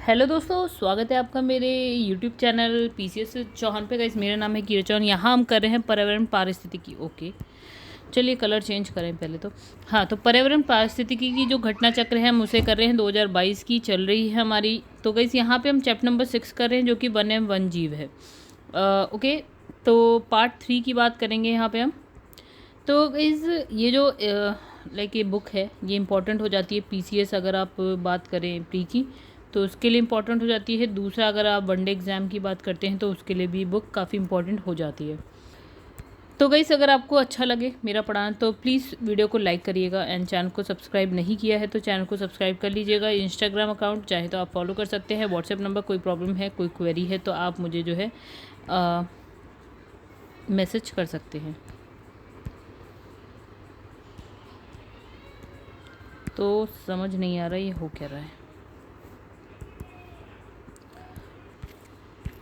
Hello दोस्तों, स्वागत है आपका मेरे यूट्यूब चैनल पीसीएस चौहान पे। गाइस, मेरा नाम है कीरा चौहान। यहाँ हम कर रहे हैं पर्यावरण पारिस्थितिकी। ओके, चलिए कलर चेंज करें पहले तो। हाँ, तो पर्यावरण पारिस्थितिकी की जो घटना चक्र है हम उसे कर रहे हैं। 2022 की चल रही है हमारी। तो गाइस, यहाँ पे हम चैप्टर नंबर 6 कर रहे हैं, जो कि वन एवं वन जीव है। ओके, तो पार्ट 3 की बात करेंगे यहाँ पे हम। तो गाइस, ये जो लाइक ये बुक है, ये इंपॉर्टेंट हो जाती है पीसीएस अगर आप बात करें प्री की, तो उसके लिए इम्पॉर्टेंट हो जाती है। दूसरा, अगर आप वनडे एग्ज़ाम की बात करते हैं तो उसके लिए भी बुक काफ़ी इंपॉर्टेंट हो जाती है। तो गाइस, अगर आपको अच्छा लगे मेरा पढ़ाना तो प्लीज़ वीडियो को लाइक करिएगा, एंड चैनल को सब्सक्राइब नहीं किया है तो चैनल को सब्सक्राइब कर लीजिएगा। इंस्टाग्राम अकाउंट चाहे तो आप फॉलो कर सकते हैं। व्हाट्सएप नंबर, कोई प्रॉब्लम है, कोई क्वेरी है तो आप मुझे जो है मैसेज कर सकते हैं। तो समझ नहीं आ रहा ये हो क्या रहा है।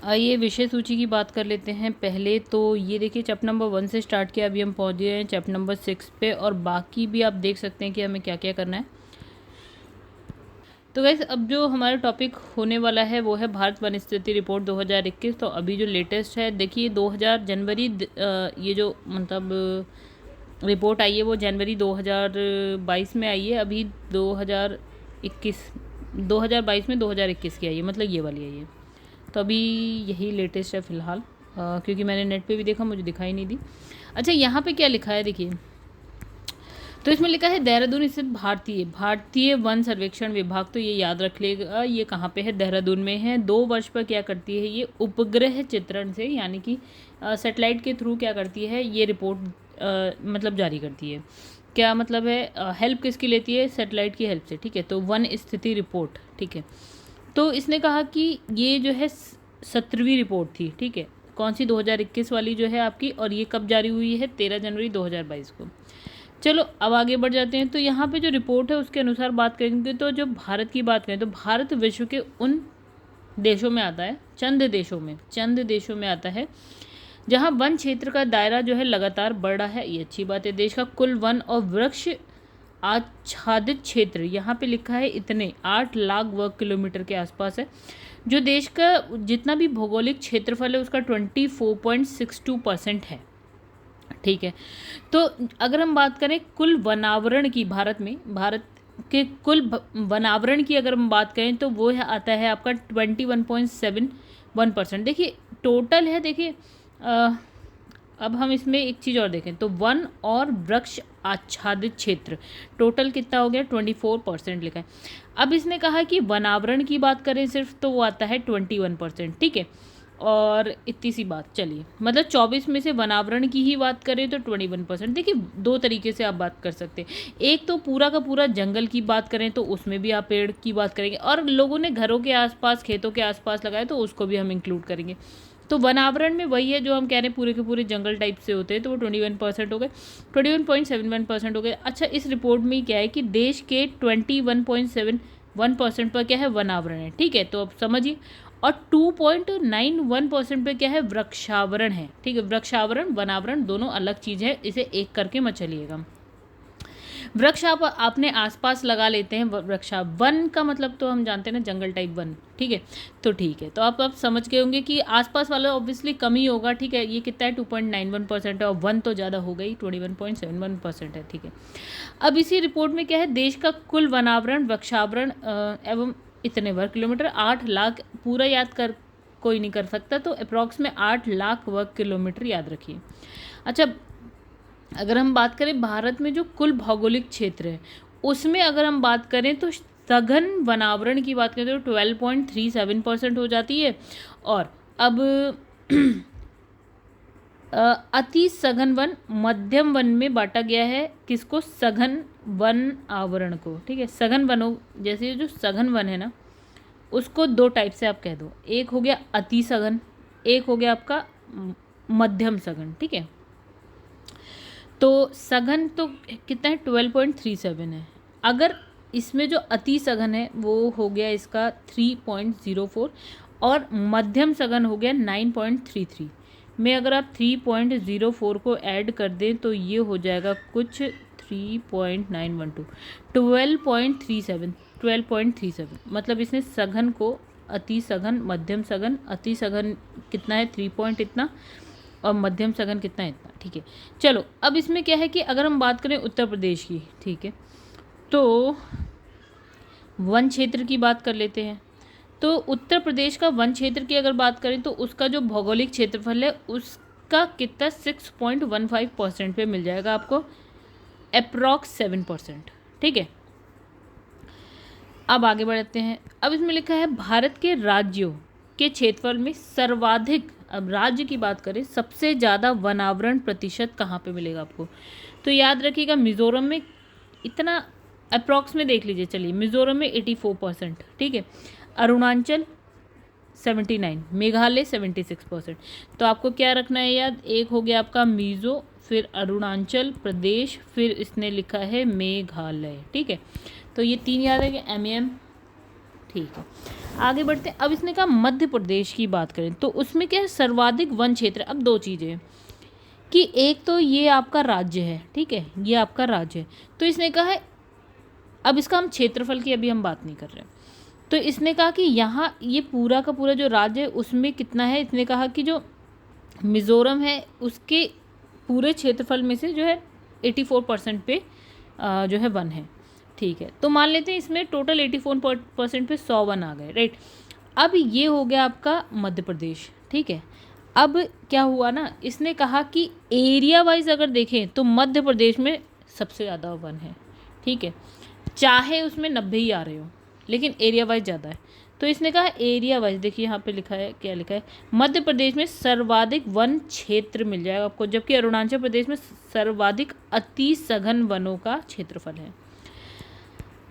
आइए विषय सूची की बात कर लेते हैं पहले। तो ये देखिए, चैप्टर नंबर 1 से स्टार्ट किया, अभी हम पहुंच गए हैं चैप्टर नंबर 6 पे, और बाकी भी आप देख सकते हैं कि हमें क्या क्या करना है। तो गाइस, अब जो हमारा टॉपिक होने वाला है वो है भारत वन स्थिति रिपोर्ट 2021। तो अभी जो लेटेस्ट है, देखिए 2000 जनवरी ये जो मतलब रिपोर्ट आई है वो जनवरी 2022 में आई है। अभी 2022 में 2021 की आई है, मतलब ये वाली आई है। तो अभी यही लेटेस्ट है फ़िलहाल, क्योंकि मैंने नेट पे भी देखा, मुझे दिखाई नहीं दी। अच्छा, यहाँ पे क्या लिखा है देखिए, तो इसमें लिखा है देहरादून स्थित भारतीय भारतीय वन सर्वेक्षण विभाग। तो ये याद रख लेगा, ये कहाँ पे है, देहरादून में है। 2 वर्ष पर क्या करती है ये, उपग्रह चित्रण से, यानी कि सैटेलाइट के थ्रू क्या करती है ये रिपोर्ट मतलब जारी करती है। क्या मतलब है, हेल्प किसकी लेती है, सैटेलाइट की हेल्प से, ठीक है। तो वन स्थिति रिपोर्ट, ठीक है। तो इसने कहा कि ये जो है 17वीं रिपोर्ट थी, ठीक है। कौन सी, 2021 वाली जो है आपकी, और ये कब जारी हुई है, 13 जनवरी 2022 को। चलो अब आगे बढ़ जाते हैं। तो यहाँ पे जो रिपोर्ट है उसके अनुसार बात करेंगे, तो जो भारत की बात करें तो भारत विश्व के उन देशों में आता है, चंद देशों में आता है जहाँ वन क्षेत्र का दायरा जो है लगातार बढ़ रहा है। ये अच्छी बात है। देश का कुल वन और वृक्ष आच्छादित क्षेत्र यहाँ पे लिखा है इतने 8 लाख वर्ग किलोमीटर के आसपास है। जो देश का जितना भी भौगोलिक क्षेत्रफल है उसका 24.62% है, ठीक है। तो अगर हम बात करें कुल वनावरण की, भारत के कुल वनावरण की अगर हम बात करें तो वो है आता है आपका 21.71%। देखिए टोटल है, देखिए अब हम इसमें एक चीज़ और देखें तो वन और वृक्ष आच्छादित क्षेत्र टोटल कितना हो गया, 24% लिखा है। अब इसने कहा कि वनावरण की बात करें सिर्फ तो वो आता है 21%, ठीक है। और इतनी सी बात, चलिए मतलब 24 में से वनावरण की ही बात करें तो 21%। देखिए 2 तरीके से आप बात कर सकते हैं। एक तो पूरा का पूरा जंगल की बात करें तो उसमें भी आप पेड़ की बात करेंगे, और लोगों ने घरों के आसपास, खेतों के आसपास लगाए तो उसको भी हम इंक्लूड करेंगे। तो वनावरण में वही है जो हम कह रहे हैं, पूरे के पूरे जंगल टाइप से होते हैं, तो वो 21% हो गए, 21.71% हो गए। अच्छा, इस रिपोर्ट में क्या है कि देश के 21.71% पर क्या है, वनावरण है, ठीक है। तो अब समझिए, और 2.91% पे क्या है, वृक्षावरण है, ठीक है। वृक्षावरण वनावरण दोनों अलग चीज़ है, इसे एक करके मत चलिएगा। वृक्ष आप अपने आसपास लगा लेते हैं, वृक्षा, वन का मतलब तो हम जानते हैं ना, जंगल टाइप वन, ठीक है। तो ठीक है, तो आप समझ गए होंगे कि आसपास वाला ऑब्वियसली कम ही होगा, ठीक है। ये कितना है, 2.91% है, और वन तो ज़्यादा हो गई, 21.71% है, ठीक है। अब इसी रिपोर्ट में क्या है, देश का कुल वनावरण, वृक्षावरण एवं इतने वर्ग किलोमीटर, 8 लाख, पूरा याद कर कोई नहीं कर सकता, तो अप्रॉक्स में 8 लाख वर्ग किलोमीटर याद रखिए। अच्छा, अगर हम बात करें भारत में जो कुल भौगोलिक क्षेत्र है उसमें अगर हम बात करें तो सघन वनावरण की बात करें तो 12.37% हो जाती है। और अब अति सघन वन, मध्यम वन में बांटा गया है किसको, सघन वन आवरण को, ठीक है। सघन वनों, जैसे जो सघन वन है ना, उसको 2 टाइप से आप कह दो, एक हो गया अति सघन, एक हो गया आपका मध्यम सघन, ठीक है। तो सघन तो कितना है, 12.37 है। अगर इसमें जो अति सघन है वो हो गया इसका 3.04, और मध्यम सघन हो गया 9.33 में। अगर आप 3.04 को ऐड कर दें तो ये हो जाएगा कुछ 3.912, 12.37, मतलब इसने सघन को अति सघन, मध्यम सघन। अति सघन कितना है 3 पॉइंट इतना, और मध्यम सघन कितना है इतना, ठीक है। चलो अब इसमें क्या है कि अगर हम बात करें उत्तर प्रदेश की, ठीक है, तो वन क्षेत्र की बात कर लेते हैं। तो उत्तर प्रदेश का वन क्षेत्र की अगर बात करें तो उसका जो भौगोलिक क्षेत्रफल है उसका कितना 6.15% पे मिल जाएगा आपको, अप्रॉक्स 7%, ठीक है। अब आगे बढ़ते हैं। अब इसमें लिखा है भारत के राज्यों के क्षेत्रफल में सर्वाधिक, अब राज्य की बात करें, सबसे ज़्यादा वनावरण प्रतिशत कहाँ पे मिलेगा आपको, तो याद रखिएगा मिज़ोरम में इतना, अप्रॉक्स में देख लीजिए, चलिए मिज़ोरम में 84%, ठीक है, अरुणाचल 79, मेघालय 76%। तो आपको क्या रखना है याद, एक हो गया आपका मिज़ो, फिर अरुणाचल प्रदेश, फिर इसने लिखा है मेघालय, ठीक है। तो ये 3 याद है कि MAM, ठीक है। आगे बढ़ते हैं। अब इसने कहा मध्य प्रदेश की बात करें तो उसमें क्या है, सर्वाधिक वन क्षेत्र। अब 2 चीज़ें कि एक तो ये आपका राज्य है, ठीक है, ये आपका राज्य है, तो इसने कहा है, अब इसका हम क्षेत्रफल की अभी हम बात नहीं कर रहे हैं, तो इसने कहा कि यहाँ ये पूरा का पूरा जो राज्य है उसमें कितना है, इसने कहा कि जो मिज़ोरम है उसके पूरे क्षेत्रफल में से जो है 84% पे जो है वन है, ठीक है। तो मान लेते हैं इसमें टोटल 84% पे 100 वन आ गए, राइट। अब ये हो गया आपका मध्य प्रदेश, ठीक है। अब क्या हुआ ना, इसने कहा कि एरिया वाइज अगर देखें तो मध्य प्रदेश में सबसे ज़्यादा वन है, ठीक है, चाहे उसमें 90 ही आ रहे हो, लेकिन एरिया वाइज ज़्यादा है। तो इसने कहा एरिया वाइज, देखिए यहाँ पे लिखा है, क्या लिखा है, मध्य प्रदेश में सर्वाधिक वन क्षेत्र मिल जाएगा आपको, जबकि अरुणाचल प्रदेश में सर्वाधिक अति सघन वनों का क्षेत्रफल है।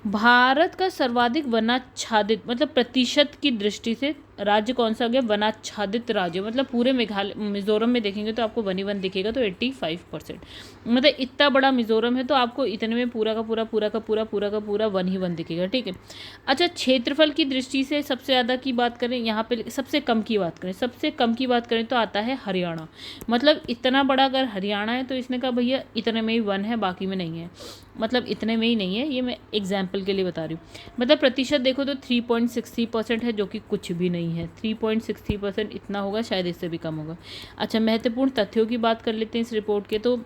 भारत का सर्वाधिक वनाच्छादित, मतलब प्रतिशत की दृष्टि से राज्य कौन सा हो गया, वनाच्छादित राज्य, मतलब पूरे मेघालय मिज़ोरम में देखेंगे तो आपको वन ही वन दिखेगा, तो 85%, मतलब इतना बड़ा मिज़ोरम है तो आपको इतने में पूरा का पूरा वन ही वन दिखेगा, ठीक है। अच्छा, क्षेत्रफल की दृष्टि से सबसे ज़्यादा की बात करें, यहाँ पे सबसे कम की बात करें, सबसे कम की बात करें तो आता है हरियाणा, मतलब इतना बड़ा अगर हरियाणा है तो इसने कहा भैया इतने में ही वन है, बाकी में नहीं है, मतलब इतने में ही नहीं है, ये मैं एग्जाम्पल के लिए बता रही हूँ। मतलब प्रतिशत देखो तो 3.60% है, जो कि कुछ भी नहीं है, 3.60% इतना होगा, शायद इससे भी कम होगा। अच्छा, महत्वपूर्ण तथ्यों की बात कर लेते हैं इस रिपोर्ट के। तो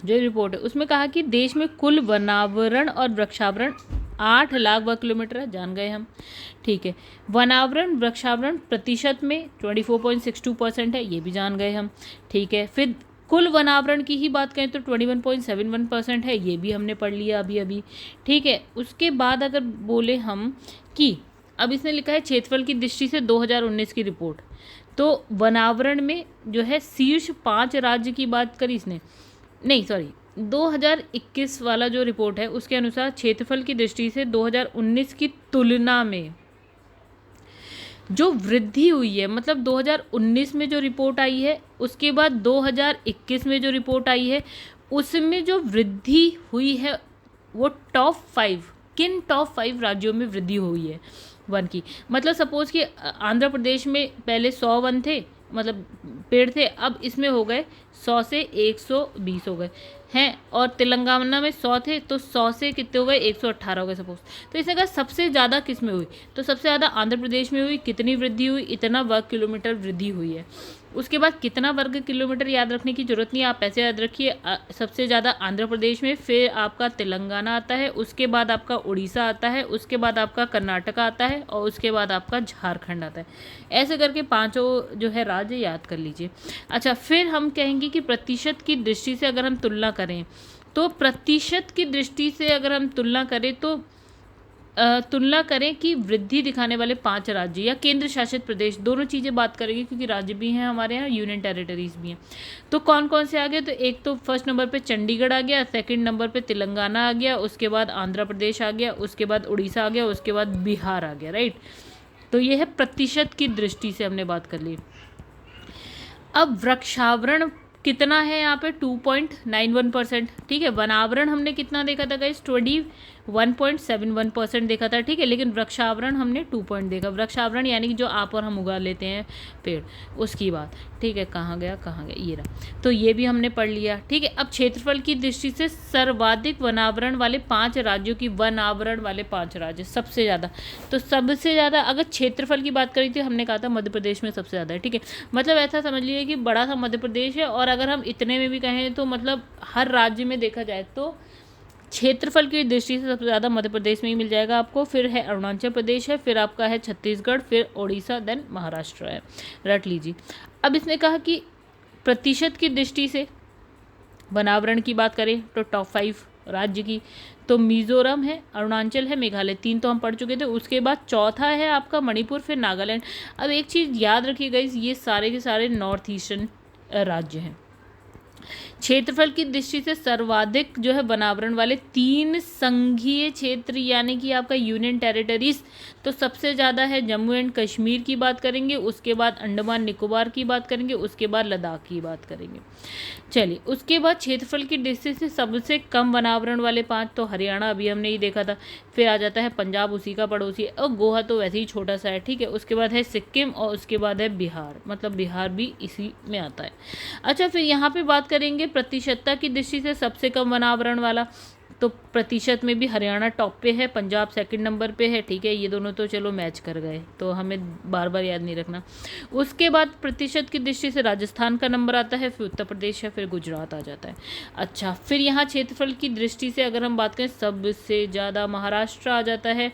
जो रिपोर्ट है उसमें कहा कि देश में कुल वनावरण और वृक्षावरण 8 लाख वर्ग किलोमीटर है, जान गए हम, ठीक है। वनावरण वृक्षावरण प्रतिशत में 24.62% है, ये भी जान गए हम, ठीक है। फिर कुल वनावरण की ही बात करें तो 21.71% है, ये भी हमने पढ़ लिया अभी, ठीक है। उसके बाद अगर बोले हम कि अब इसने लिखा है क्षेत्रफल की दृष्टि से 2019 की रिपोर्ट, तो वनावरण में जो है शीर्ष 5 राज्य की बात करी इसने, नहीं सॉरी 2021 वाला जो रिपोर्ट है उसके अनुसार क्षेत्रफल की दृष्टि से 2019 की तुलना में जो वृद्धि हुई है, मतलब 2019 में जो रिपोर्ट आई है उसके बाद 2021 में जो रिपोर्ट आई है उसमें जो वृद्धि हुई है वो टॉप 5 राज्यों में वृद्धि हुई है वन की। मतलब सपोज कि आंध्र प्रदेश में पहले 100 वन थे, मतलब पेड़ थे, अब इसमें हो गए 100 से 120 हो गए हैं, और तेलंगाना में 100 थे तो 100 से कितने हो गए, 118 हो गए सपोज। तो इसने कहा सबसे ज़्यादा किस में हुई, तो सबसे ज़्यादा आंध्र प्रदेश में हुई। कितनी वृद्धि हुई, इतना वर्ग किलोमीटर वृद्धि हुई है। उसके बाद कितना वर्ग किलोमीटर याद रखने की जरूरत नहीं, आप ऐसे याद रखिए, सबसे ज़्यादा आंध्र प्रदेश में, फिर आपका तेलंगाना आता है, उसके बाद आपका उड़ीसा आता है, उसके बाद आपका कर्नाटका आता है, और उसके बाद आपका झारखंड आता है। ऐसे करके 5 जो है राज्य याद कर लीजिए। अच्छा, फिर हम कहेंगे कि प्रतिशत की दृष्टि से अगर हम तुलना करें, तो प्रतिशत की दृष्टि से अगर हम तुलना करें तो तुलना करें कि वृद्धि दिखाने वाले 5 राज्य या केंद्र शासित प्रदेश, दोनों चीज़ें बात करेंगे क्योंकि राज्य भी हैं हमारे यहाँ, यूनियन टेरिटरीज भी हैं। तो कौन कौन से आ गए, तो एक तो फर्स्ट नंबर पे चंडीगढ़ आ गया, सेकंड नंबर पे तेलंगाना आ गया, उसके बाद आंध्र प्रदेश आ गया, उसके बाद उड़ीसा आ गया, उसके बाद बिहार आ गया, राइट। तो ये है प्रतिशत की दृष्टि से हमने बात कर ली। अब वृक्षावरण कितना है यहाँ पे 2.91%, ठीक है। वनावरण हमने कितना देखा था गाइस, 1.71% देखा था, ठीक है। लेकिन वृक्षावरण हमने 2 पॉइंट देखा। वृक्षावरण यानी कि जो आप और हम उगा लेते हैं पेड़, उसकी बात, ठीक है। कहाँ गया, ये रहा। तो ये भी हमने पढ़ लिया, ठीक है। अब क्षेत्रफल की दृष्टि से सर्वाधिक वनावरण वाले 5 राज्यों की, वनावरण वाले 5 राज्य सबसे ज़्यादा, तो सबसे ज़्यादा अगर क्षेत्रफल की बात करी थी, हमने कहा था मध्य प्रदेश में सबसे ज़्यादा है, ठीक है। मतलब ऐसा समझ लीजिए कि बड़ा सा मध्य प्रदेश है, और अगर हम इतने में भी कहें तो मतलब हर राज्य में देखा जाए तो क्षेत्रफल की दृष्टि से सबसे ज़्यादा मध्य प्रदेश में ही मिल जाएगा आपको। फिर है अरुणाचल प्रदेश है, फिर आपका है छत्तीसगढ़, फिर उड़ीसा, देन महाराष्ट्र है, रट लीजिए। अब इसने कहा कि प्रतिशत की दृष्टि से वनावरण की बात करें तो टॉप 5 राज्य की, तो मिजोरम है, अरुणाचल है, मेघालय, 3 तो हम पढ़ चुके थे। उसके बाद चौथा है आपका मणिपुर, फिर नागालैंड। अब एक चीज़ याद रखिएगा, ये सारे के सारे नॉर्थ ईस्टर्न राज्य हैं। क्षेत्रफल की दृष्टि से सर्वाधिक जो है वनावरण वाले 3 संघीय क्षेत्र यानी कि आपका यूनियन टेरिटरीज, तो सबसे ज़्यादा है जम्मू एंड कश्मीर की बात करेंगे, उसके बाद अंडमान निकोबार की बात करेंगे, उसके बाद लद्दाख की बात करेंगे। चलिए, उसके बाद क्षेत्रफल की दृष्टि से सबसे कम वनावरण वाले 5, तो हरियाणा अभी हमने ही देखा था। फिर आ जाता है पंजाब, उसी का पड़ोसी, और गोवा तो वैसे ही छोटा सा है, ठीक है। उसके बाद है सिक्किम, और उसके बाद है बिहार, मतलब बिहार भी इसी में आता है। अच्छा, फिर यहाँ पे बात करेंगे प्रतिशतता की दृष्टि से सबसे कम वनावरण वाला, तो प्रतिशत में भी हरियाणा टॉप पे है, पंजाब सेकंड नंबर पे है, ठीक है। ये दोनों तो चलो मैच कर गए, तो हमें बार बार याद नहीं रखना। उसके बाद प्रतिशत की दृष्टि से राजस्थान का नंबर आता है, फिर उत्तर प्रदेश है, फिर गुजरात आ जाता है। अच्छा, फिर यहाँ क्षेत्रफल की दृष्टि से अगर हम बात करें, सबसे ज़्यादा महाराष्ट्र आ जाता है।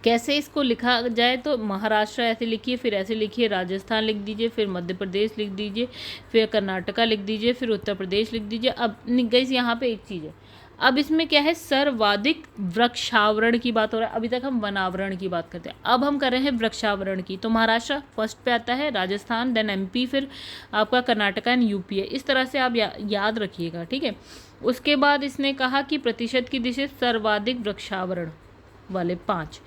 कैसे इसको लिखा जाए, तो महाराष्ट्र ऐसे लिखिए, फिर ऐसे लिखिए, राजस्थान लिख दीजिए, फिर मध्य प्रदेश लिख दीजिए, फिर कर्नाटका लिख दीजिए, फिर उत्तर प्रदेश लिख दीजिए। अब गाइस यहाँ पे एक चीज़ है, अब इसमें क्या है, सर्वाधिक वृक्षावरण की बात हो रहा है। अभी तक हम वनावरण की बात करते हैं, अब हम कर रहे हैं वृक्षावरण की। तो महाराष्ट्र फर्स्ट पे आता है, राजस्थान, देन एमपी, फिर आपका कर्नाटका एंड यूपी है। इस तरह से आप याद रखिएगा, ठीक है। उसके बाद इसने कहा कि प्रतिशत की दिशा सर्वाधिक वृक्षावरण वाले 5,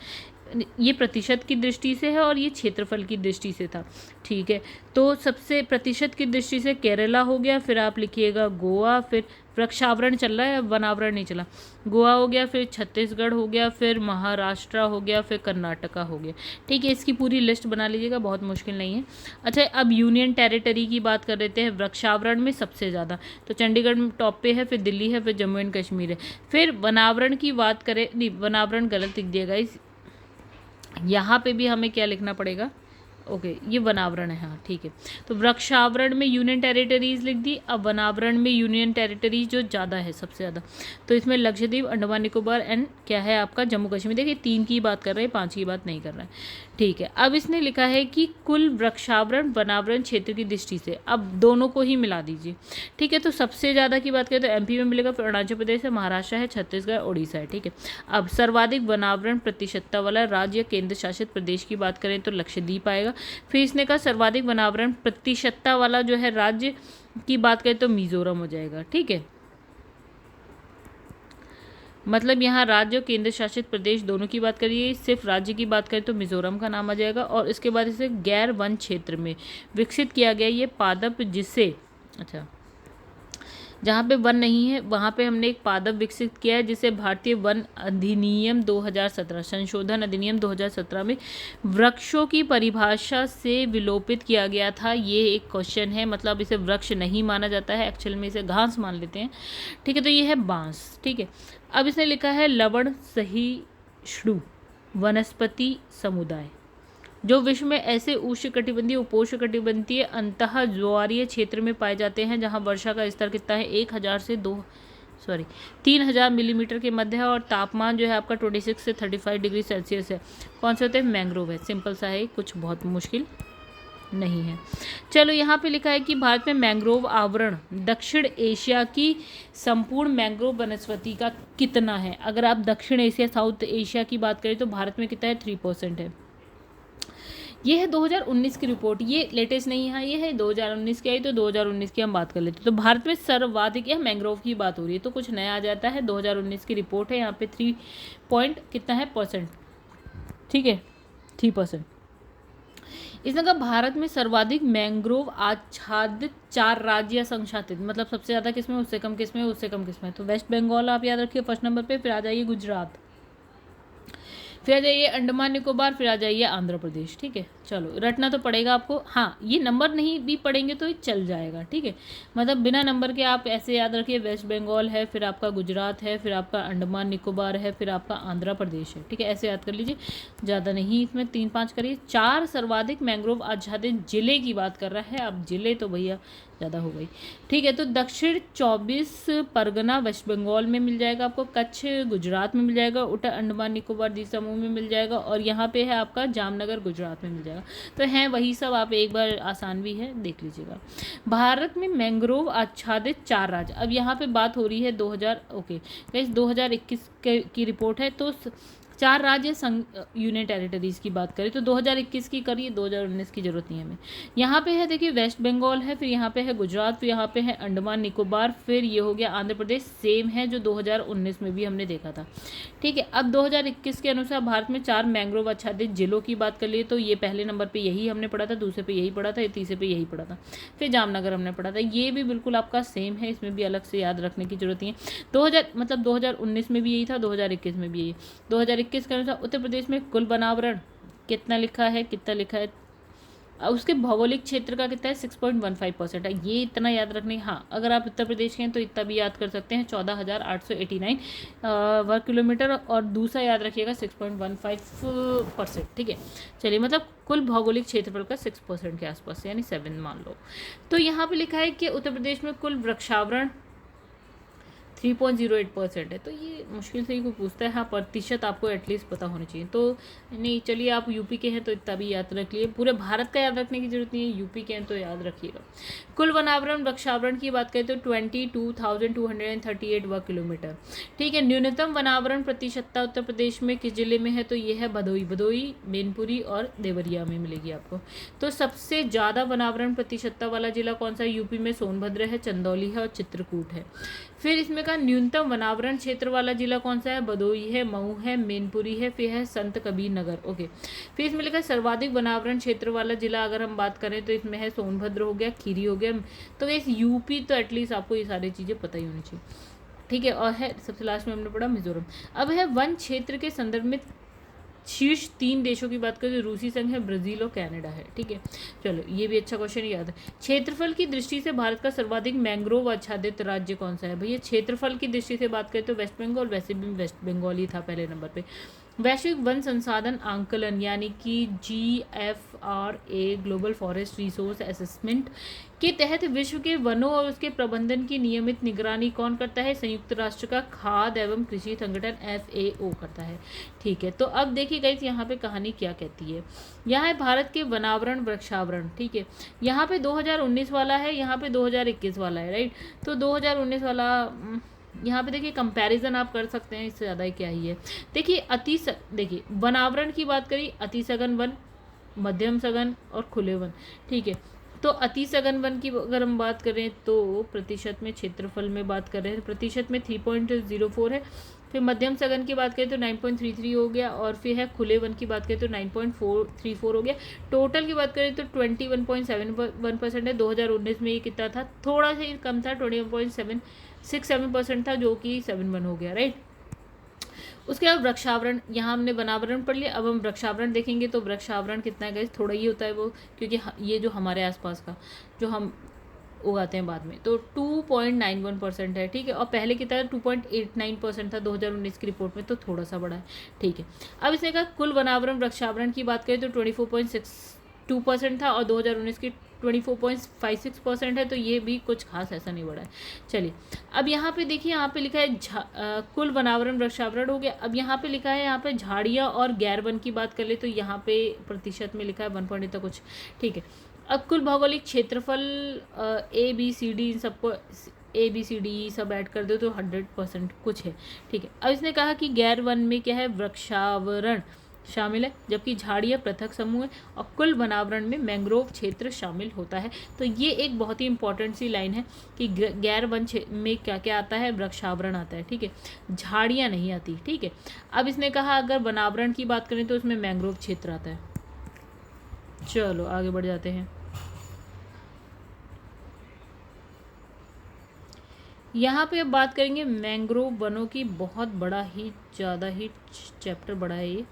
ये प्रतिशत की दृष्टि से है और ये क्षेत्रफल की दृष्टि से था, ठीक है। तो सबसे प्रतिशत की दृष्टि से केरला हो गया, फिर आप लिखिएगा गोवा, फिर वृक्षावरण चल रहा है, वनावरण नहीं चला। गोवा हो गया, फिर छत्तीसगढ़ हो गया, फिर महाराष्ट्र हो गया, फिर कर्नाटका हो गया, ठीक है। इसकी पूरी लिस्ट बना लीजिएगा, बहुत मुश्किल नहीं है। अच्छा, अब यूनियन टेरिटरी की बात कर लेते हैं। वृक्षावरण में सबसे ज़्यादा तो चंडीगढ़ टॉप पे है, फिर दिल्ली है, फिर जम्मू एंड कश्मीर है। फिर वनावरण की बात करें, नहीं वनावरण गलत लिख दिया गाइस, यहाँ पे भी हमें क्या लिखना पड़ेगा, ओके ये वनावरण है, हाँ ठीक है। तो वृक्षावरण में यूनियन टेरिटरीज लिख दी। अब वनावरण में यूनियन टेरिटरीज जो ज़्यादा है, सबसे ज़्यादा, तो इसमें लक्षद्वीप, अंडमान निकोबार एंड क्या है आपका जम्मू कश्मीर। देखिए 3 की बात कर रहे हैं, 5 की बात नहीं कर रहे हैं, ठीक है। अब इसने लिखा है कि कुल वृक्षावरण वनावरण क्षेत्र की दृष्टि से, अब दोनों को ही मिला दीजिए, ठीक है। तो सबसे ज़्यादा की बात करें तो एमपी में मिलेगा, फिर अरुणाचल प्रदेश है, महाराष्ट्र है, छत्तीसगढ़, उड़ीसा है, ठीक है। अब सर्वाधिक वनावरण प्रतिशतता वाला राज्य या केंद्र शासित प्रदेश की बात करें तो लक्षद्वीप आएगा। फिर इसने कहा सर्वाधिक वनावरण प्रतिशतता वाला जो है राज्य की बात करें तो मिजोरम हो जाएगा, ठीक है। मतलब यहाँ राज्य और केंद्र शासित प्रदेश दोनों की बात करिए, सिर्फ राज्य की बात करें तो मिजोरम का नाम आ जाएगा। और इसके बाद इसे गैर वन क्षेत्र में विकसित किया गया ये पादप, जिसे अच्छा जहाँ पे वन नहीं है वहाँ पे हमने एक पादप विकसित किया है, जिसे भारतीय वन अधिनियम 2017 संशोधन अधिनियम 2017 में वृक्षों की परिभाषा से विलोपित किया गया था। ये एक क्वेश्चन है, मतलब इसे वृक्ष नहीं माना जाता है, एक्चुअल में इसे घास मान लेते हैं, ठीक है। तो ये है बांस, ठीक है। अब इसने लिखा है लवण सहिष्णु वनस्पति समुदाय, जो विश्व में ऐसे उष्णकटिबंधीय उपोष्णकटिबंधीय अंतः ज्वारीय क्षेत्र में पाए जाते हैं जहां वर्षा का स्तर कितना है 1000 से 3000 मिलीमीटर के मध्य है और तापमान जो है आपका 26 से 35 डिग्री सेल्सियस है। कौन से होते हैं, मैंग्रोव है। सिंपल सा है, कुछ बहुत मुश्किल नहीं है। चलो यहाँ पे लिखा है कि भारत में मैंग्रोव आवरण दक्षिण एशिया की संपूर्ण मैंग्रोव वनस्पति का कितना है। अगर आप दक्षिण एशिया साउथ एशिया की बात करें तो भारत में कितना है, 3% है। ये है 2019 की रिपोर्ट, ये लेटेस्ट नहीं है, ये है 2019 की आई, तो 2019 की हम बात कर लेते हैं। तो भारत में सर्वाधिक, यह मैंग्रोव की बात हो रही है तो कुछ नया आ जाता है। 2019 की रिपोर्ट है, यहाँ पे 3 पॉइंट कितना है परसेंट, ठीक है 3%। इसने कहा भारत में सर्वाधिक मैंग्रोव आच्छादित 4 राज्य या संशासित, मतलब सबसे ज़्यादा किसमें, उससे कम किसमें, उससे कम किसमें। तो वेस्ट बंगाल आप याद रखिए फर्स्ट नंबर पे, फिर आ जाइए गुजरात, फिर आ जाइए अंडमान निकोबार, फिर आ जाइए आंध्र प्रदेश। ठीक है, चलो रटना तो पड़ेगा आपको। हाँ, ये नंबर नहीं भी पढ़ेंगे तो ये चल जाएगा। ठीक है, मतलब बिना नंबर के आप ऐसे याद रखिए, वेस्ट बंगाल है, फिर आपका गुजरात है, फिर आपका अंडमान निकोबार है, फिर आपका आंध्र प्रदेश है। ठीक है, ऐसे याद कर लीजिए, ज़्यादा नहीं, इसमें 3-5 करिए। 4 सर्वाधिक मैंग्रोव आच्छादित जिले की बात कर रहा है, अब जिले तो भैया ज़्यादा हो गई। ठीक है, तो दक्षिण 24 परगना वेस्ट बंगाल में मिल जाएगा आपको, कच्छ गुजरात में मिल जाएगा, उत्तर अंडमान निकोबार द्वीप समूह में मिल जाएगा, और यहाँ पे है आपका जामनगर गुजरात में मिल जाएगा। तो हैं वही सब, आप एक बार आसान भी है देख लीजिएगा। भारत में मैंग्रोव आच्छादित 4 राज्य, अब यहाँ पे बात हो रही है 2021 की रिपोर्ट है, तो 4 राज्य संघ यूनियन टेरिटरीज की बात करें तो 2021 की करिए, 2019 की जरूरत नहीं है हमें। यहाँ पे है देखिए वेस्ट बंगाल है, फिर यहाँ पे है गुजरात, फिर यहाँ पे है अंडमान निकोबार, फिर ये हो गया आंध्र प्रदेश, सेम है जो 2019 में भी हमने देखा था। ठीक है, अब 2021 के अनुसार भारत में 4 मैंग्रोव आच्छादित जिलों की बात कर लिए तो ये पहले नंबर पर यही हमने पढ़ा था, दूसरे पे यही पढ़ा था, तीसरे पे यही पढ़ा था, फिर जामनगर हमने पढ़ा था। ये भी बिल्कुल आपका सेम है, इसमें भी अलग से याद रखने की जरूरत नहीं है। 2019 में भी यही था, 2021 में भी यही। 2021 के अनुसार उत्तर प्रदेश में कुल वनावरण कितना लिखा है, कितना लिखा है, उसके भौगोलिक क्षेत्र का कितना है, 6.15% है। ये इतना याद रखने, हाँ अगर आप उत्तर प्रदेश के हैं तो इतना भी याद कर सकते हैं, 14,889 वर्ग किलोमीटर, और दूसरा याद रखिएगा 6.15%। ठीक है, चलिए, मतलब कुल भौगोलिक क्षेत्रफल का 6% के आसपास, यानी 7 मान लो। तो यहाँ पे लिखा है कि उत्तर प्रदेश में कुल वृक्षावरण 3.08% है, तो ये मुश्किल से ही कोई पूछता है। हाँ, प्रतिशत आपको एटलीस्ट पता होना चाहिए। तो नहीं, चलिए आप यूपी के हैं तो इतना भी याद रख लिए, पूरे भारत का याद रखने की जरूरत नहीं है, यूपी के हैं तो याद रखिएगा। कुल वनावरण वृक्षावरण की बात करें तो 22,238 वर्ग किलोमीटर। ठीक है, न्यूनतम वनावरण प्रतिशतता उत्तर प्रदेश में किस जिले में है, तो ये है भदोई, मैनपुरी और देवरिया में मिलेगी आपको। तो सबसे ज़्यादा वनावरण प्रतिशतता वाला जिला कौन सा है, यूपी में सोनभद्र है, चंदौली है और चित्रकूट है। फिर इसमें का न्यूनतम वनावरण क्षेत्र वाला जिला कौन सा है, भदोई है, मऊ है, मैनपुरी है, फिर है संत कबीर नगर। ओके, फिर इसमें लिखा है सर्वाधिक वनावरण क्षेत्र वाला जिला अगर हम बात करें तो इसमें है सोनभद्र हो गया, खीरी हो गया। तो इस यूपी तो एटलीस्ट आपको ये सारी चीज़ें पता ही होनी चाहिए। ठीक है, और है सबसे लास्ट में हमने पढ़ा मिजोरम। अब है वन क्षेत्र के संदर्भ में शीर्ष 3 देशों की बात करें तो रूसी संघ है, ब्राजील और कनाडा है। ठीक है, चलो ये भी अच्छा क्वेश्चन याद है। क्षेत्रफल की दृष्टि से भारत का सर्वाधिक मैंग्रोव आच्छादित राज्य कौन सा है, भैया क्षेत्रफल की दृष्टि से बात करें तो वेस्ट बंगाल, वैसे भी वेस्ट बंगाल ही था पहले नंबर पे। वैश्विक वन संसाधन आंकलन यानी कि GFRA global forest resource assessment के तहत विश्व के वनों और उसके प्रबंधन की नियमित निगरानी कौन करता है, संयुक्त राष्ट्र का खाद्य एवं कृषि संगठन FAO करता है। ठीक है, तो अब देखिए गाइस यहाँ पे कहानी क्या कहती है। यहाँ है भारत के वनावरण वृक्षावरण। ठीक है, यहाँ पे 2019 वाला है, यहाँ पे 2021 वाला है, राइट। तो 2019 वाला यहाँ पे देखिए कंपैरिजन आप कर सकते हैं, इससे ज़्यादा क्या ही है। देखिए देखिए वनावरण की बात करी, अति सघन वन, मध्यम सघन और खुले वन। ठीक है, तो अति सघन वन की अगर हम बात करें तो प्रतिशत में, क्षेत्रफल में बात कर रहे हैं, प्रतिशत में 3.04 है। फिर मध्यम सघन की बात करें तो 9.33 हो गया, और फिर है खुले वन की बात करें तो 9.34 हो गया। टोटल की बात करें तो 21.71% है। 2019 में ये कितना था, थोड़ा सा कम था, 21.67% था, जो कि 71 हो गया, राइट। उसके बाद वृक्षावरण, यहाँ हमने वनावरण पढ़ लिया, अब हम वृक्षावरण देखेंगे तो वृक्षावरण कितना है, थोड़ा ही होता है वो, क्योंकि ये जो हमारे आसपास का जो हम उगाते हैं बाद में, तो 2.91% है। ठीक है, और पहले कितना 2.89% था 2019 की रिपोर्ट में, तो थोड़ा सा बड़ा है। ठीक है, अब इसने कहा कुल वनावरण वृक्षावरण की बात करें तो 24.62% था, और 2019 की 24.56% है, तो ये भी कुछ खास ऐसा नहीं बढ़ा है। चलिए, अब यहाँ पे देखिए, यहाँ पे लिखा है कुल वनावरण वृक्षावरण हो गया। अब यहाँ पे लिखा है, यहाँ पे झाड़ियाँ और गैर वन की बात कर ले तो यहाँ पे प्रतिशत में लिखा है 1 तक कुछ। ठीक है, अब कुल भौगोलिक क्षेत्रफल ABCD इन सबको ABCD सब ऐड कर दो तो 100% कुछ है। ठीक है, अब इसने कहा कि गैर वन में क्या है, वृक्षावरण शामिल है, जबकि झाड़ियाँ पृथक समूह है, और कुल वनावरण में मैंग्रोव क्षेत्र शामिल होता है। तो ये एक बहुत ही इंपॉर्टेंट सी लाइन है कि गैर वन में क्या क्या आता है, वृक्षावरण आता है। ठीक है, झाड़ियाँ नहीं आती। ठीक है, अब इसने कहा अगर वनावरण की बात करें तो उसमें मैंग्रोव क्षेत्र आता है। चलो आगे बढ़ जाते हैं। यहाँ पे अब बात करेंगे मैंग्रोव वनों की। बहुत बड़ा ही ज़्यादा ही चैप्टर बड़ा है ये,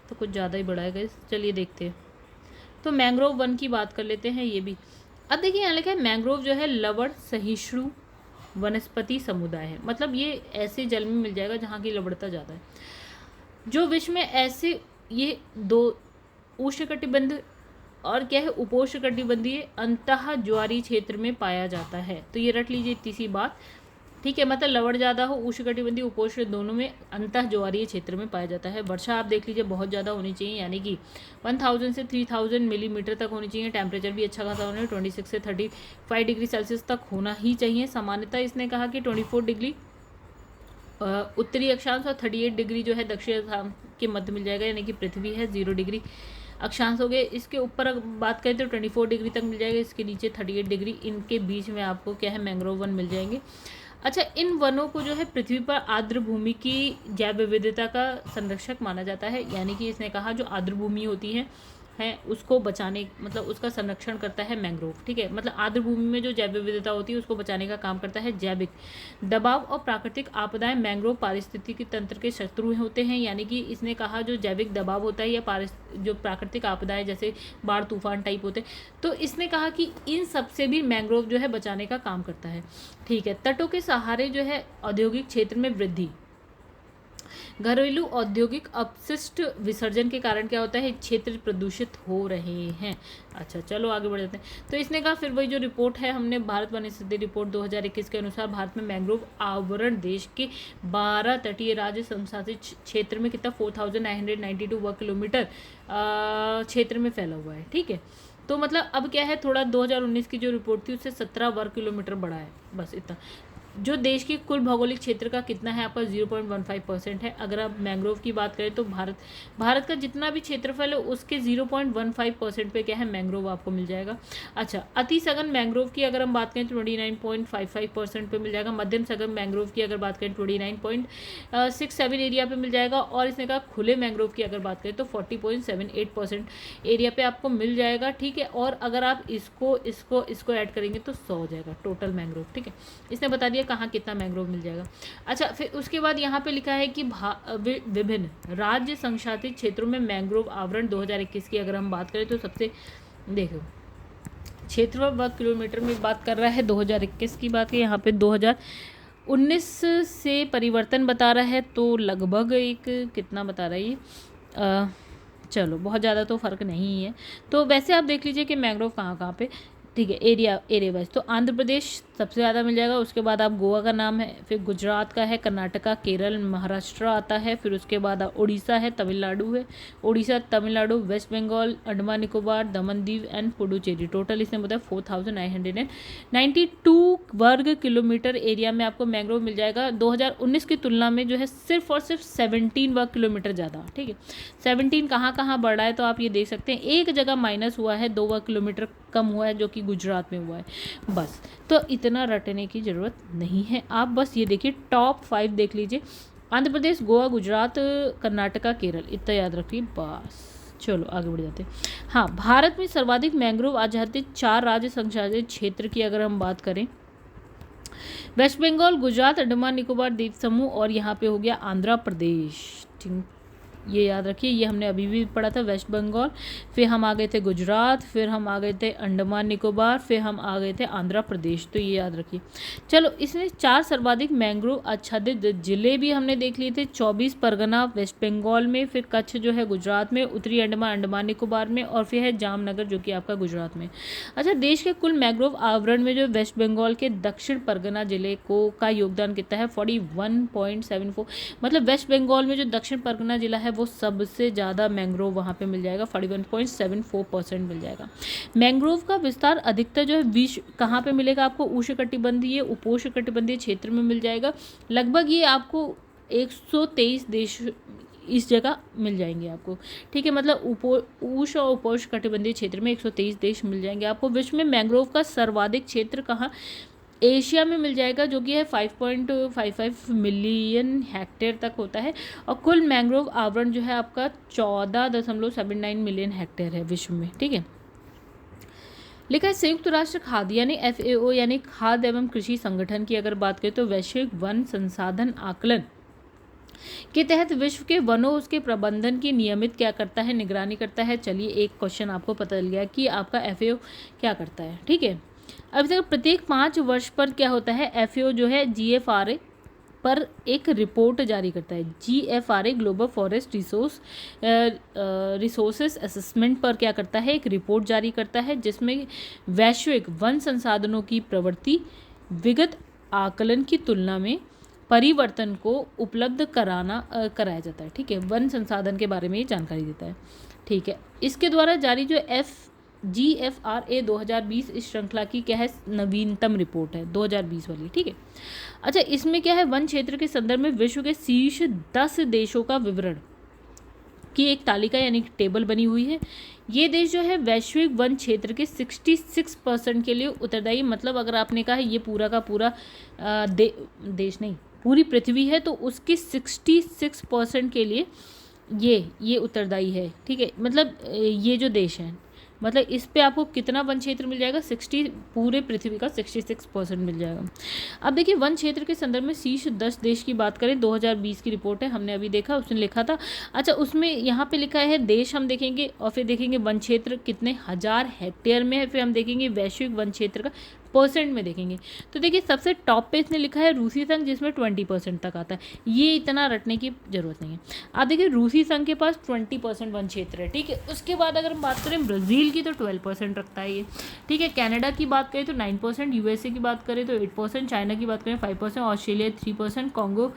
तो कुछ ज़्यादा ही बड़ा है गाइस। चलिए देखते हैं। तो मैंग्रोव वन की बात कर लेते हैं ये भी। अब देखिए यहाँ लिखा है मैंग्रोव जो है लवण सहिष्णु वनस्पति समुदाय है। मतलब ये ऐसे जल में मिल जाएगा जहाँ की लवणता ज़्यादा है, जो विश्व में ऐसे ये दो उष्णकटिबंध और क्या है उपोष्णकटिबंधीय अंतः ज्वारीय क्षेत्र में पाया जाता है। तो ये रट लीजिए इतनी सी बात, ठीक है। मतलब लवण ज़्यादा हो, उष्णकटिबंधीय उपोष्ण दोनों में अंतः ज्वारीय क्षेत्र में पाया जाता है। वर्षा आप देख लीजिए बहुत ज़्यादा होनी चाहिए, यानी कि 1000 से 3000 मिलीमीटर तक होनी चाहिए। टेम्परेचर भी अच्छा खासा होना है, 26 से 35 डिग्री सेल्सियस तक होना ही चाहिए। सामान्यतः इसने कहा कि 24 डिग्री उत्तरी अक्षांश और 38 डिग्री जो है दक्षिण अक्षांश के मध्य मिल जाएगा, यानी कि पृथ्वी है 0 डिग्री अक्षांश हो गए। इसके ऊपर अगर बात करें तो 24 डिग्री तक मिल जाएगा, इसके नीचे 38 डिग्री, इनके बीच में आपको क्या है मैंग्रोव वन मिल जाएंगे। अच्छा, इन वनों को जो है पृथ्वी पर आर्द्र भूमि की जैव विविधता का संरक्षक माना जाता है, यानी कि इसने कहा जो आर्द्र भूमि होती है उसको बचाने, मतलब उसका संरक्षण करता है मैंग्रोव, ठीक है। मतलब आर्द्र भूमि में जो जैव विविधता होती है उसको बचाने का काम करता है। जैविक दबाव और प्राकृतिक आपदाएं मैंग्रोव पारिस्थितिकी तंत्र के शत्रु होते हैं, यानी कि इसने कहा जो जैविक दबाव होता है या जो प्राकृतिक आपदाएं जैसे बाढ़ तूफान टाइप होते हैं, तो इसने कहा कि इन सब से भी मैंग्रोव जो है बचाने का काम करता है, ठीक है। तटों के सहारे जो है औद्योगिक क्षेत्र में वृद्धि, घरेलू औद्योगिक अपशिष्ट विसर्जन के कारण क्या होता है क्षेत्र प्रदूषित हो रहे हैं। अच्छा चलो आगे बढ़ जाते हैं। तो इसने कहा फिर वही जो रिपोर्ट है हमने भारत वन स्थिति रिपोर्ट 2021 के अनुसार भारत में मैंग्रोव आवरण देश के 12 तटीय राज्य संशासित क्षेत्र में कितना 4992 वर्ग किलोमीटर क्षेत्र में फैला हुआ है, ठीक है। तो मतलब अब क्या है थोड़ा 2019 की जो रिपोर्ट थी उससे 17 वर्ग किलोमीटर बढ़ा है, बस इतना। जो देश की कुल भौगोलिक क्षेत्र का कितना है आपका 0.15% है। अगर आप मैंग्रोव की बात करें तो भारत का जितना भी क्षेत्रफल है उसके 0.15% पे क्या है मैंग्रोव आपको मिल जाएगा। अच्छा, अति सघन मैंग्रोव की अगर हम बात करें तो 29.55% पे मिल जाएगा। मध्यम सघन मैंग्रोव की अगर बात करें 29.67 एरिया पे मिल जाएगा। और इसने कहा खुले मैंग्रोव की अगर बात करें तो 40.78% एरिया पे आपको मिल जाएगा, ठीक है। और अगर आप इसको ऐड करेंगे तो 100 हो जाएगा टोटल मैंग्रोव, ठीक है। इसने बता दिया कहाँ कितना मैंग्रोव मिल जाएगा। अच्छा, फिर उसके बाद यहाँ पे लिखा है कि विभिन्न राज्य संशासित क्षेत्रों में मैंग्रोव आवरण 2021 की अगर हम बात करें तो सबसे देखो क्षेत्र वर्ग किलोमीटर में बात कर रहा है। 2021 की बात है, यहाँ पे 2019 से परिवर्तन बता रहा है, तो लगभग एक कितना बता रहा है ये चलो बहुत ज़्यादा तो फ़र्क नहीं है। तो वैसे आप देख लीजिए कि मैंग्रोव कहाँ कहाँ पे, ठीक है, एरिया वाइज। तो आंध्र प्रदेश सबसे ज़्यादा मिल जाएगा, उसके बाद आप गोवा का नाम है, फिर गुजरात का है, कर्नाटका, केरल, महाराष्ट्र आता है, फिर उसके बाद उड़ीसा है, तमिलनाडु है, Orissa, Tamil Nadu, waste Bengal, Andaman Nicobar, Daman Diu and Puducherry. Total इसने बताया 4992 वर्ग किलोमीटर एरिया में आपको मैंग्रोव मिल जाएगा। 2019 की तुलना में जो है सिर्फ और सिर्फ 17 वर्ग किलोमीटर ज़्यादा, ठीक है। 17 कहाँ कहाँ बढ़ रहा है तो आप ये देख सकते हैं। एक जगह माइनस हुआ है, 2 वर्ग किलोमीटर कम हुआ है, जो कि गुजरात में हुआ है, बस। तो इतना रटने की ज़रूरत नहीं है, आप बस ये देखिए टॉप 5 देख लीजिए। आंध्र प्रदेश, गोवा, गुजरात, कर्नाटका, केरल, इतना याद रखिए बस। चलो आगे बढ़ जाते हैं। हाँ, भारत में सर्वाधिक मैंग्रोव आच्छादित 4 राज्य संशासित क्षेत्र की अगर हम बात करें, वेस्ट बंगाल, गुजरात, अंडमान निकोबार द्वीप समूह, और यहाँ पे हो गया आंध्र प्रदेश, ठीक, ये याद रखिए। ये हमने अभी भी पढ़ा था, वेस्ट बंगाल, फिर हम आ गए थे गुजरात, फिर हम आ गए थे अंडमान निकोबार, फिर हम आ गए थे आंध्र प्रदेश, तो ये याद रखिए। चलो, इसने 4 सर्वाधिक मैंग्रोव आच्छादित जिले भी हमने देख लिए थे। 24 परगना वेस्ट बंगाल में, फिर कच्छ जो है गुजरात में, उत्तरी अंडमान निकोबार में, और फिर है जामनगर जो कि आपका गुजरात में। अच्छा, देश के कुल मैंग्रोव आवरण में जो वेस्ट बंगाल के दक्षिण परगना जिले का योगदान कितना है 41.74, मतलब वेस्ट बंगाल में जो दक्षिण परगना जिला है वो सबसे ज़्यादा मैंग्रोव वहाँ पे मिल जाएगा, 41.74% मिल जाएगा। मैंग्रोव का विस्तार अधिकतर जो है विश्व कहाँ पे मिलेगा आपको, उष्णकटिबंधीय उपोष्णकटिबंधीय क्षेत्र में मिल जाएगा। लगभग ये आपको 123 देश इस जगह मिल जाएंगे आपको, ठीक है। मतलब उष्ण और उपोष्णकटिबंधीय क्षेत्र में 123 देश मिल जाएंगे आपको। विश्व में मैंग्रोव का सर्वाधिक क्षेत्र कहाँ एशिया में मिल जाएगा जो कि है 5.55 मिलियन हेक्टेयर तक होता है, और कुल मैंग्रोव आवरण जो है आपका 14.79 मिलियन हेक्टेयर है विश्व में, ठीक है। लिखा है संयुक्त राष्ट्र खाद्य यानी FAO यानी खाद्य एवं कृषि संगठन की अगर बात करें तो वैश्विक वन संसाधन आकलन के तहत विश्व के वनों उसके प्रबंधन की नियमित क्या करता है, निगरानी करता है। चलिए एक क्वेश्चन आपको पता चल गया कि आपका FAO क्या करता है, ठीक है। अब तक प्रत्येक 5 वर्ष पर क्या होता है, FAO जो है GFRA पर एक रिपोर्ट जारी करता है। GFRA global forest resources assessment पर क्या करता है, एक रिपोर्ट जारी करता है जिसमें वैश्विक वन संसाधनों की प्रवृत्ति विगत आकलन की तुलना में परिवर्तन को उपलब्ध कराया जाता है, ठीक है। वन संसाधन के बारे में ये जानकारी देता है, ठीक है। इसके द्वारा जारी जो GFRA 2020 इस श्रृंखला की क्या है, नवीनतम रिपोर्ट है 2020 वाली, ठीक है। अच्छा, इसमें क्या है, वन क्षेत्र के संदर्भ में विश्व के शीर्ष 10 देशों का विवरण की एक तालिका यानी टेबल बनी हुई है। ये देश जो है वैश्विक वन क्षेत्र के 66% के लिए उत्तरदायी, मतलब अगर आपने कहा है ये पूरा का पूरा देश नहीं, पूरी पृथ्वी है, तो उसके 66% के लिए ये उत्तरदायी है, ठीक है। मतलब ये जो देश है, मतलब इस पे आपको कितना वन क्षेत्र मिल जाएगा, 60, पूरे पृथ्वी का 66% मिल जाएगा। अब देखिए वन क्षेत्र के संदर्भ में शीर्ष 10 देश की बात करें, 2020 की रिपोर्ट है, हमने अभी देखा, उसने लिखा था। अच्छा, उसमें यहाँ पे लिखा है देश हम देखेंगे और फिर देखेंगे वन क्षेत्र कितने हजार हेक्टेयर में है, फिर हम देखेंगे वैश्विक वन क्षेत्र का परसेंट में देखेंगे। तो देखिए सबसे टॉप पे इसने लिखा है रूसी संघ जिसमें 20% तक आता है। ये इतना रटने की जरूरत नहीं है। आप देखिए रूसी संघ के पास 20% वन क्षेत्र है, ठीक है। उसके बाद अगर हम बात करें ब्राज़ील की तो 12% रखता है ये, ठीक है। कनाडा की बात करें तो 9%, USA की बात करें तो 8%, चाइना की बात करें 5%, ऑस्ट्रेलिया 3%, कॉन्गो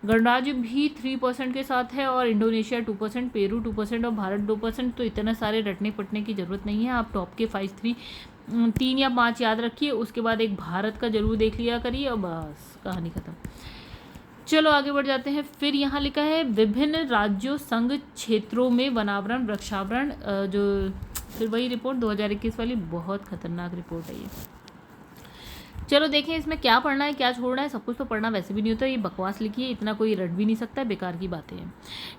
गणराज्य भी 3% के साथ है, और इंडोनेशिया 2%, पेरू 2% और भारत 2%। तो इतना सारे रटने पटने की जरूरत नहीं है, आप टॉप के 3 या 5 याद रखिए, उसके बाद एक भारत का जरूर देख लिया करिए और बस कहानी खत्म। चलो आगे बढ़ जाते हैं। फिर यहाँ लिखा है विभिन्न राज्यों संघ क्षेत्रों में वनावरण वृक्षावरण, जो फिर वही रिपोर्ट 2021 वाली, बहुत खतरनाक रिपोर्ट है ये। चलो देखें इसमें क्या पढ़ना है क्या छोड़ना है, सब कुछ तो पढ़ना वैसे भी नहीं होता, ये बकवास लिखी है, इतना कोई रट भी नहीं सकता, बेकार की बातें हैं,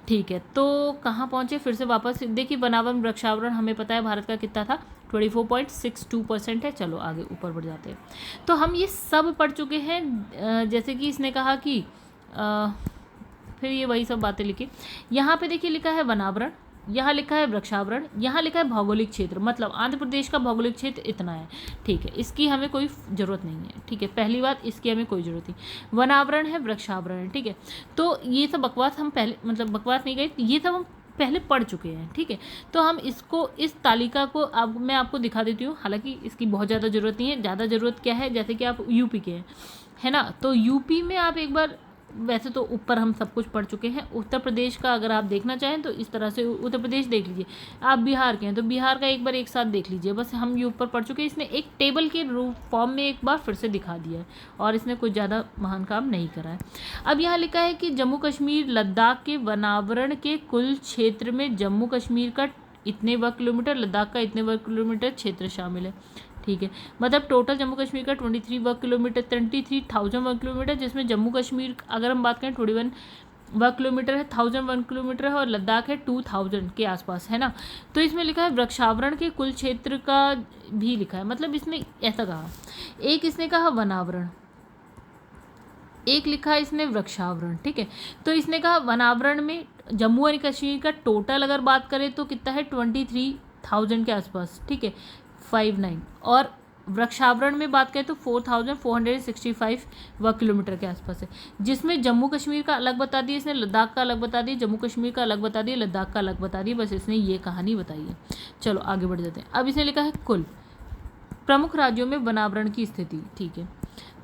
ठीक है। तो कहाँ पहुँचे, फिर से वापस देखिए वनावरण वृक्षावरण हमें पता है भारत का कितना था, 24.62% है। चलो आगे ऊपर बढ़ जाते हैं। तो हम ये सब पढ़ चुके हैं, जैसे कि इसने कहा कि फिर ये वही सब बातें लिखी। यहाँ पे देखिए लिखा है वनावरण, यहाँ लिखा है वृक्षावरण, यहाँ लिखा है भौगोलिक क्षेत्र, मतलब आंध्र प्रदेश का भौगोलिक क्षेत्र इतना है, ठीक है। इसकी हमें कोई ज़रूरत नहीं है, ठीक है। पहली बात, इसकी हमें कोई ज़रूरत नहीं। वनावरण है, वृक्षावरण है, ठीक है। तो ये सब बकवास हम पहले, मतलब बकवास नहीं गई, ये सब हम पहले पढ़ चुके हैं, ठीक है। तो हम इसको, इस तालिका को अब मैं आपको दिखा देती हूँ, हालांकि इसकी बहुत ज़्यादा ज़रूरत नहीं है। ज़्यादा ज़रूरत क्या है, जैसे कि आप यूपी के हैं, है ना, तो यूपी में आप एक बार, वैसे तो ऊपर हम सब कुछ पढ़ चुके हैं। उत्तर प्रदेश का अगर आप देखना चाहें तो इस तरह से उत्तर प्रदेश देख लीजिए। आप बिहार के हैं तो बिहार का एक बार एक साथ देख लीजिए, बस हम ये ऊपर पढ़ चुके हैं। इसने एक टेबल के रूप फॉर्म में एक बार फिर से दिखा दिया है, और इसने कुछ ज़्यादा महान काम नहीं करा है। अब यहाँ लिखा है कि जम्मू कश्मीर लद्दाख के वनावरण के कुल क्षेत्र में जम्मू कश्मीर का इतने वर्ग किलोमीटर, लद्दाख का इतने वर्ग किलोमीटर क्षेत्र शामिल है, ठीक है। मतलब टोटल जम्मू कश्मीर का 23 वर्ग किलोमीटर, 23,000 वर्ग किलोमीटर, जिसमें जम्मू कश्मीर अगर हम बात करें 21 वर्ग किलोमीटर है, 1000 वर्ग किलोमीटर है, और लद्दाख है 2000 के आसपास, है ना। तो इसमें लिखा है वृक्षावरण के कुल क्षेत्र का भी लिखा है, मतलब इसने ऐसा कहा, एक इसने कहा वनावरण, एक लिखा है इसने वृक्षावरण, ठीक है। तो इसने कहा वनावरण में जम्मू और कश्मीर का टोटल अगर बात करें तो कितना है 23,000 के आसपास, ठीक है, 59, और वृक्षावरण में बात करें तो 4,465 वर्ग किलोमीटर के आसपास है, जिसमें जम्मू कश्मीर का अलग बता दिया इसने, लद्दाख का अलग बता दिया, जम्मू कश्मीर का अलग बता दिया, लद्दाख का अलग बता दिया, बस इसने ये कहानी बताई है। चलो आगे बढ़ जाते हैं। अब इसने लिखा है कुल प्रमुख राज्यों में वनावरण की स्थिति, ठीक है।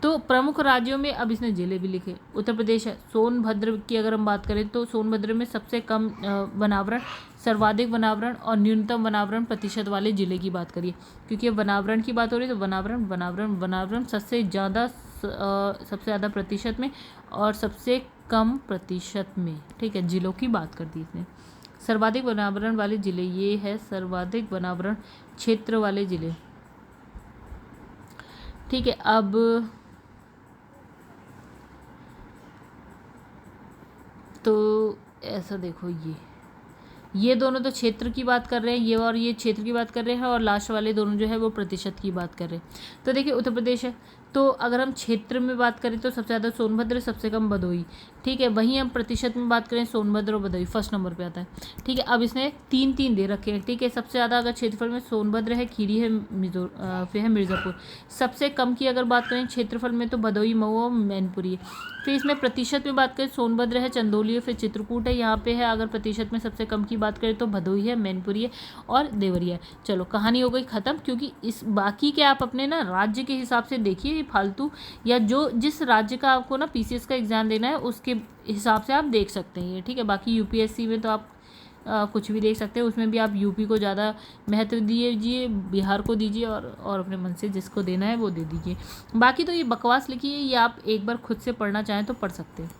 तो प्रमुख राज्यों में अब इसने जिले भी लिखे, उत्तर प्रदेश है, सोनभद्र की अगर हम बात करें तो सोनभद्र में सबसे कम वनावरण, सर्वाधिक वनावरण और न्यूनतम वनावरण प्रतिशत वाले जिले की बात करिए, क्योंकि अब वनावरण की बात हो रही है तो वनावरण वनावरण वनावरण सबसे ज़्यादा प्रतिशत में और सबसे कम प्रतिशत में, ठीक है, जिलों की बात कर दी इसने। सर्वाधिक वनावरण वाले जिले ये है, सर्वाधिक वनावरण क्षेत्र वाले जिले, ठीक है। अब तो ऐसा देखो, ये दोनों तो क्षेत्र की बात कर रहे हैं, ये और ये क्षेत्र की बात कर रहे हैं, और लास्ट वाले दोनों जो है वो प्रतिशत की बात कर रहे हैं। तो देखिए उत्तर प्रदेश है, तो अगर हम क्षेत्र में बात करें तो सबसे ज़्यादा सोनभद्र, सबसे कम भदोही। ठीक है, वहीं हम प्रतिशत में बात करें सोनभद्र और भदोही फर्स्ट नंबर पे आता है। ठीक है, अब इसने 3-3 दे रखे हैं। ठीक है, सबसे ज़्यादा अगर क्षेत्रफल में सोनभद्र है, खीरी है, फिर है मिर्ज़ापुर। सबसे कम की अगर बात करें क्षेत्रफल में तो भदोही, मऊ और मैनपुरी है। फिर इसमें प्रतिशत में बात करें सोनभद्र है, चंदौली है, फिर चित्रकूट है। यहाँ पे है अगर प्रतिशत में सबसे कम की बात करें तो भदोही है, मैनपुरी है और देवरिया है। चलो कहानी हो गई ख़त्म, क्योंकि इस बाकी के आप अपने ना राज्य के हिसाब से देखिए, ये फालतू या जो जिस राज्य का आपको ना पीसीएस का एग्ज़ाम देना है उसके हिसाब से आप देख सकते हैं ये। ठीक है, बाकी यूपीएससी में तो आप कुछ भी देख सकते हैं, उसमें भी आप यूपी को ज़्यादा महत्व दीजिए, बिहार को दीजिए, और अपने मन से जिसको देना है वो दे दीजिए। बाकी तो ये बकवास लिखी है, ये आप एक बार खुद से पढ़ना चाहें तो पढ़ सकते हैं।